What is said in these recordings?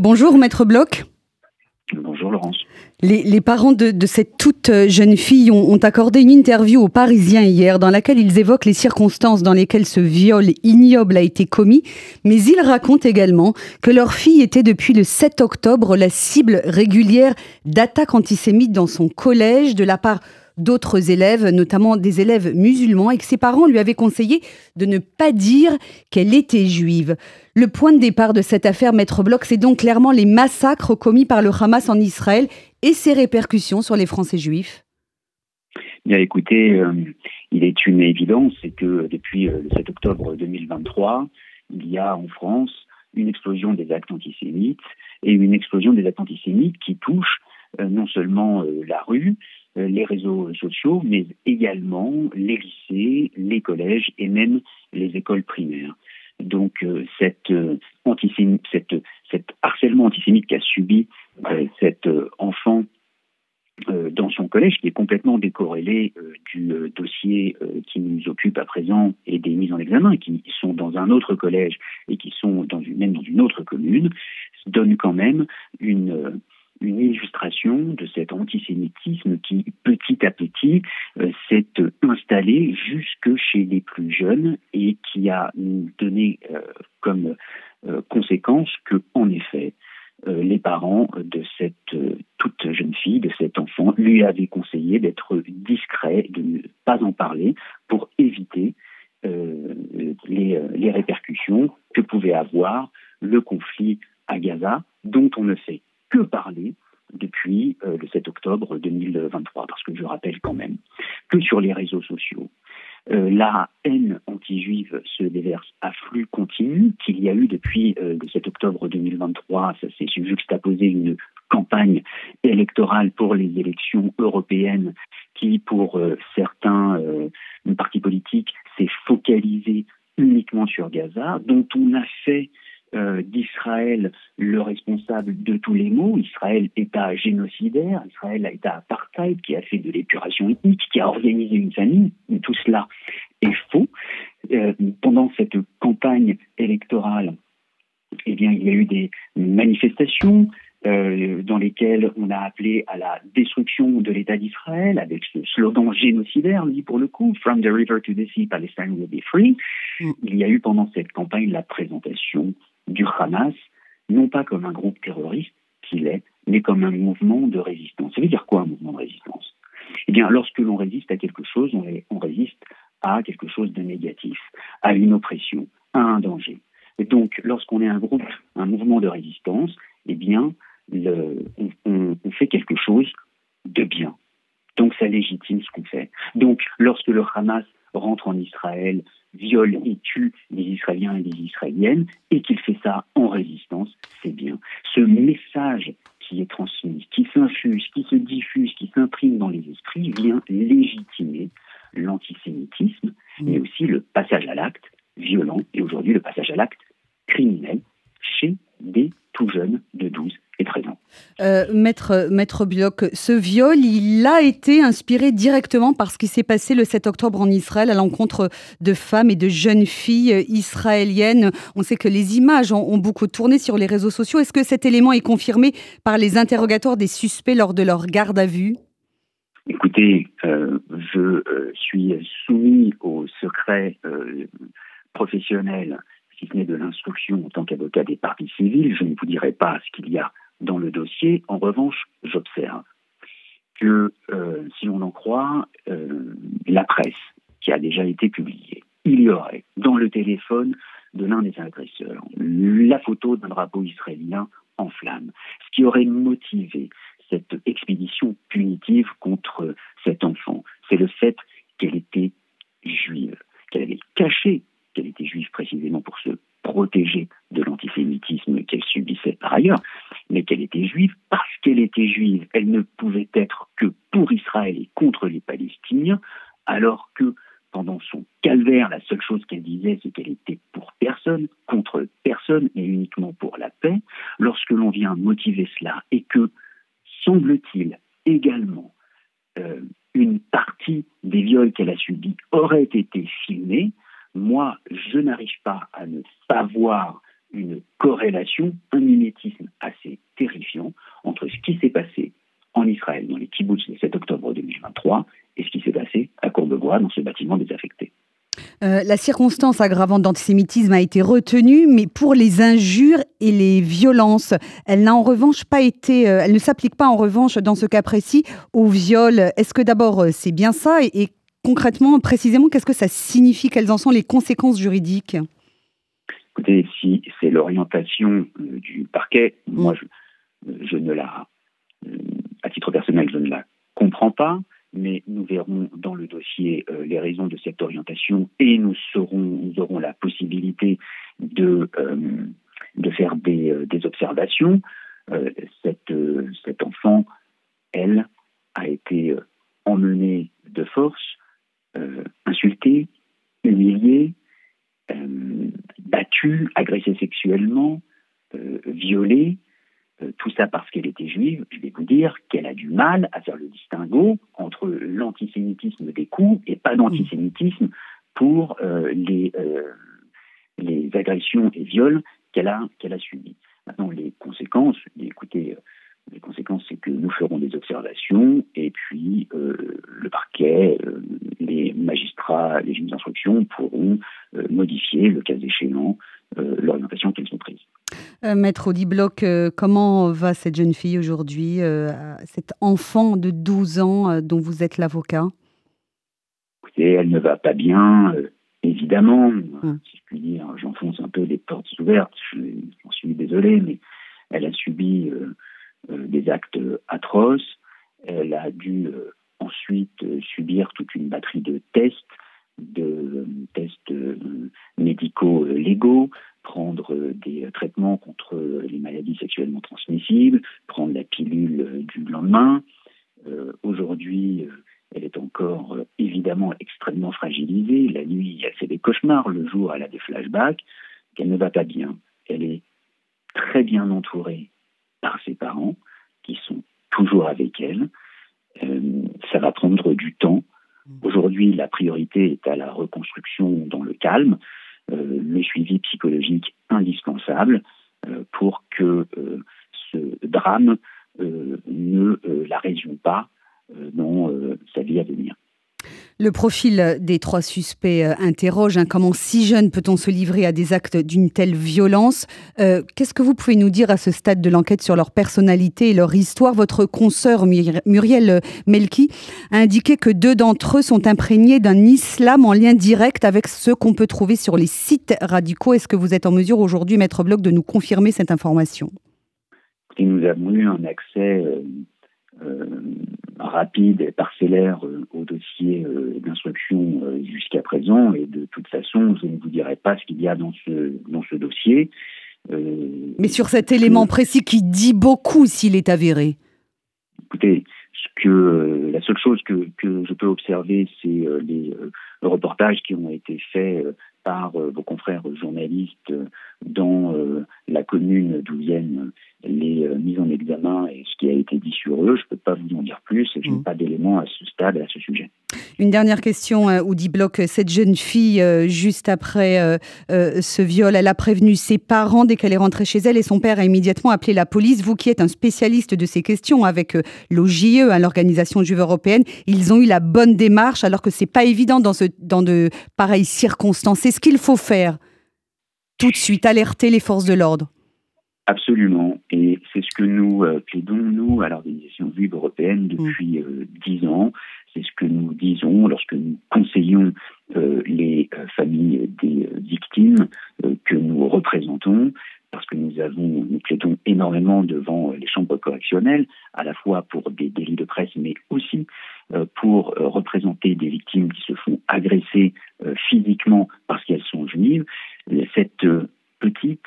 Bonjour Maître Bloch. Bonjour Laurence. Les parents de cette toute jeune fille ont accordé une interview aux Parisiens hier dans laquelle ils évoquent les circonstances dans lesquelles ce viol ignoble a été commis, mais ils racontent également que leur fille était depuis le 7 octobre la cible régulière d'attaques antisémites dans son collège de la part d'autres élèves, notamment des élèves musulmans, et que ses parents lui avaient conseillé de ne pas dire qu'elle était juive. Le point de départ de cette affaire, Maître Bloch, c'est donc clairement les massacres commis par le Hamas en Israël et ses répercussions sur les Français juifs. Bien écoutez, il est une évidence, c'est que depuis le 7 octobre 2023, il y a en France une explosion des actes antisémites et une explosion des actes antisémites qui touchent non seulement la rue, les réseaux sociaux, mais également les lycées, les collèges et même les écoles primaires. Donc cet harcèlement antisémite qu'a subi cet enfant dans son collège, qui est complètement décorrélé du dossier qui nous occupe à présent et des mises en examen, qui sont dans un autre collège et qui sont même dans une autre commune, donne quand même une illustration de cet antisémitisme qui, petit à petit, s'est installé jusque chez les plus jeunes et qui a donné comme conséquence que, en effet, les parents de cette toute jeune fille, de cet enfant, lui avaient conseillé d'être discret, de ne pas en parler pour éviter les répercussions que pouvait avoir le conflit à Gaza, dont on ne fait que parler depuis le 7 octobre 2023, parce que je rappelle quand même que sur les réseaux sociaux, la haine anti-juive se déverse à flux continu, qu'il y a eu depuis le 7 octobre 2023, ça s'est juxtaposé une campagne électorale pour les élections européennes qui, pour certains partis politiques, s'est focalisée uniquement sur Gaza, dont on a fait d'Israël le responsable de tous les maux. Israël, État génocidaire, Israël, État apartheid, qui a fait de l'épuration ethnique, qui a organisé une famine. Tout cela est faux. Pendant cette campagne électorale, eh bien, il y a eu des manifestations dans lesquelles on a appelé à la destruction de l'État d'Israël, avec ce slogan génocidaire, lui pour le coup, From the river to the sea, Palestine will be free. Il y a eu pendant cette campagne la présentation du Hamas, non pas comme un groupe terroriste qu'il est, mais comme un mouvement de résistance. Ça veut dire quoi un mouvement de résistance? Eh bien, lorsque l'on résiste à quelque chose, on résiste à quelque chose de négatif, à une oppression, à un danger. Et donc, lorsqu'on est un groupe, un mouvement de résistance, eh bien, on fait quelque chose de bien. Donc, ça légitime ce qu'on fait. Donc, lorsque le Hamas rentre en Israël, viole et tue des Israéliens et des Israéliennes, et qu'il fait ça en résistance, c'est bien. Ce message qui est transmis, qui s'infuse, qui se diffuse, qui s'imprime dans les esprits, vient légitimer l'antisémitisme, mais aussi le passage à l'acte violent, et aujourd'hui le passage à l'acte criminel chez des tout jeunes de 12 et 13 ans. Maître Bloch, ce viol, il a été inspiré directement par ce qui s'est passé le 7 octobre en Israël à l'encontre de femmes et de jeunes filles israéliennes. On sait que les images ont beaucoup tourné sur les réseaux sociaux. Est-ce que cet élément est confirmé par les interrogatoires des suspects lors de leur garde à vue? Écoutez, je suis soumis au secret professionnel, si ce n'est de l'instruction en tant qu'avocat des parties civiles. Je ne vous dirai pas ce qu'il y a dans le dossier. En revanche, j'observe que, si on en croit la presse qui a déjà été publiée, il y aurait dans le téléphone de l'un des agresseurs la photo d'un drapeau israélien en flammes, ce qui aurait motivé cette expédition punitive contre cet enfant. C'est le fait qu'elle était juive, qu'elle avait caché qu'elle était juive précisément pour se protéger de l'antisémitisme qu'elle subissait par ailleurs, mais qu'elle était juive parce qu'elle était juive. Elle ne pouvait être que pour Israël et contre les Palestiniens, alors que pendant son calvaire, la seule chose qu'elle disait, c'est qu'elle était pour personne, contre personne et uniquement pour la paix. Lorsque l'on vient motiver cela et que, semble-t-il, également, une partie des viols qu'elle a subis aurait été filmée, moi, je n'arrive pas à ne pas voir une corrélation, un mimétisme assez terrifiant entre ce qui s'est passé en Israël dans les kibboutz le 7 octobre 2023 et ce qui s'est passé à Courbevoie dans ce bâtiment désaffecté. La circonstance aggravante d'antisémitisme a été retenue, mais pour les injures et les violences, elle n'a en revanche pas été, elle ne s'applique pas en revanche dans ce cas précis au viol. Est-ce que d'abord c'est bien ça et concrètement, précisément, qu'est-ce que ça signifie? Quelles en sont les conséquences juridiques? Écoutez, si c'est l'orientation du parquet, moi je ne la, à titre personnel, je ne la comprends pas. Mais nous verrons dans le dossier les raisons de cette orientation et nous aurons la possibilité de faire des observations. Cet enfant, elle, a été emmenée de force, insultée, humiliée, battue, agressée sexuellement, violée. Tout ça parce qu'elle était juive. Je vais vous dire qu'elle a du mal à faire le distinguo entre l'antisémitisme des coups et pas d'antisémitisme pour les agressions et viols qu'elle a subis. Maintenant, les conséquences, écoutez, les conséquences, c'est que nous ferons des observations et puis le parquet, les magistrats, les juges d'instruction pourront modifier, le cas échéant, l'orientation qu'ils ont prise. Maître Audi Bloch, comment va cette jeune fille aujourd'hui, cet enfant de 12 ans dont vous êtes l'avocat? Écoutez, elle ne va pas bien, évidemment. Si je puis dire, j'enfonce un peu des portes ouvertes, j'en suis désolé, mais elle a subi des actes atroces. Elle a dû ensuite subir toute une batterie de tests médicaux légaux, prendre des traitements contre les maladies sexuellement transmissibles, prendre la pilule du lendemain. Aujourd'hui, elle est encore évidemment extrêmement fragilisée. La nuit, elle fait des cauchemars. Le jour, elle a des flashbacks. Elle ne va pas bien. Elle est très bien entourée par ses parents qui sont toujours avec elle. Ça va prendre du temps. Aujourd'hui, la priorité est à la reconstruction dans le calme, le suivi psychologique indispensable pour que ce drame ne la résume pas dans sa vie à venir. Le profil des 3 suspects interroge. Comment si jeune peut-on se livrer à des actes d'une telle violence? Qu'est-ce que vous pouvez nous dire à ce stade de l'enquête sur leur personnalité et leur histoire? Votre consoeur Muriel Melki a indiqué que 2 d'entre eux sont imprégnés d'un islam en lien direct avec ce qu'on peut trouver sur les sites radicaux. Est-ce que vous êtes en mesure aujourd'hui, Maître Bloch, de nous confirmer cette information? Et nous avons eu un accès rapide et parcellaire au dossier d'instruction jusqu'à présent, et de toute façon, je ne vous dirai pas ce qu'il y a dans ce dossier. Mais sur cet élément précis qui dit beaucoup s'il est avéré. Écoutez, la seule chose que je peux observer, c'est les reportages qui ont été faits par vos confrères journalistes dans la commune d'où viennent les mises en examen et ce qui a été dit sur eux. Je ne peux pas vous en dire plus et je n'ai pas d'éléments à ce stade et à ce sujet. Une dernière question, Audi Bloch. Cette jeune fille, juste après ce viol, elle a prévenu ses parents dès qu'elle est rentrée chez elle et son père a immédiatement appelé la police. Vous qui êtes un spécialiste de ces questions avec l'OJE, l'Organisation juive européenne, ils ont eu la bonne démarche alors que ce n'est pas évident dans de pareilles circonstances. C'est ce qu'il faut faire tout de suite, alerter les forces de l'ordre. Absolument, et c'est ce que nous plaidons, nous, à l'Organisation juive européenne depuis 10 ans. C'est ce que nous disons lorsque nous conseillons les familles des victimes que nous représentons, parce que nous plaidons énormément devant les chambres correctionnelles, à la fois pour des délits de presse, mais aussi pour représenter des victimes qui se font agresser physiquement parce qu'elles sont juives. Cette petite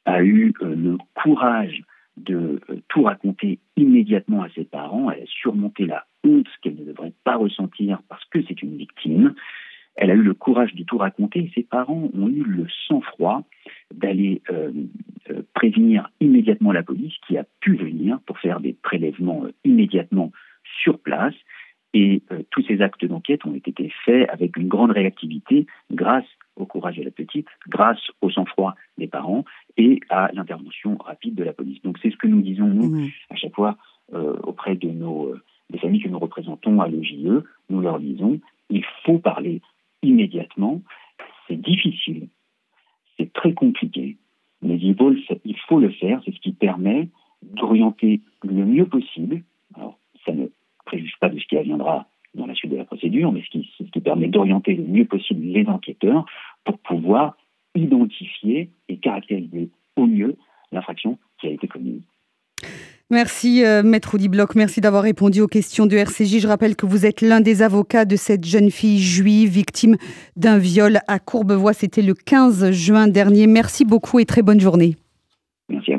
a eu le courage de tout raconter immédiatement à ses parents. Elle a surmonté la honte qu'elle ne devrait pas ressentir parce que c'est une victime. Elle a eu le courage de tout raconter et ses parents ont eu le sang-froid d'aller prévenir immédiatement la police qui a pu venir pour faire des prélèvements immédiatement sur place Et tous ces actes d'enquête ont été faits avec une grande réactivité grâce au courage de la petite, grâce au sang-froid des parents et à l'intervention rapide de la police. Donc c'est ce que nous disons, nous, à chaque fois, auprès de des familles que nous représentons à l'OJE. Nous leur disons, il faut parler immédiatement. C'est difficile, c'est très compliqué, mais il faut le faire. C'est ce qui permet d'orienter le mieux possible. Alors, ça ne préjuge pas de ce qui adviendra dans la suite de la procédure, mais c'est ce qui permet d'orienter le mieux possible les enquêteurs pour pouvoir identifier et caractériser au mieux l'infraction qui a été commise. Merci Maître Rudy Bloch, merci d'avoir répondu aux questions de RCJ. Je rappelle que vous êtes l'un des avocats de cette jeune fille juive victime d'un viol à Courbevoie. C'était le 15 juin dernier. Merci beaucoup et très bonne journée. Merci.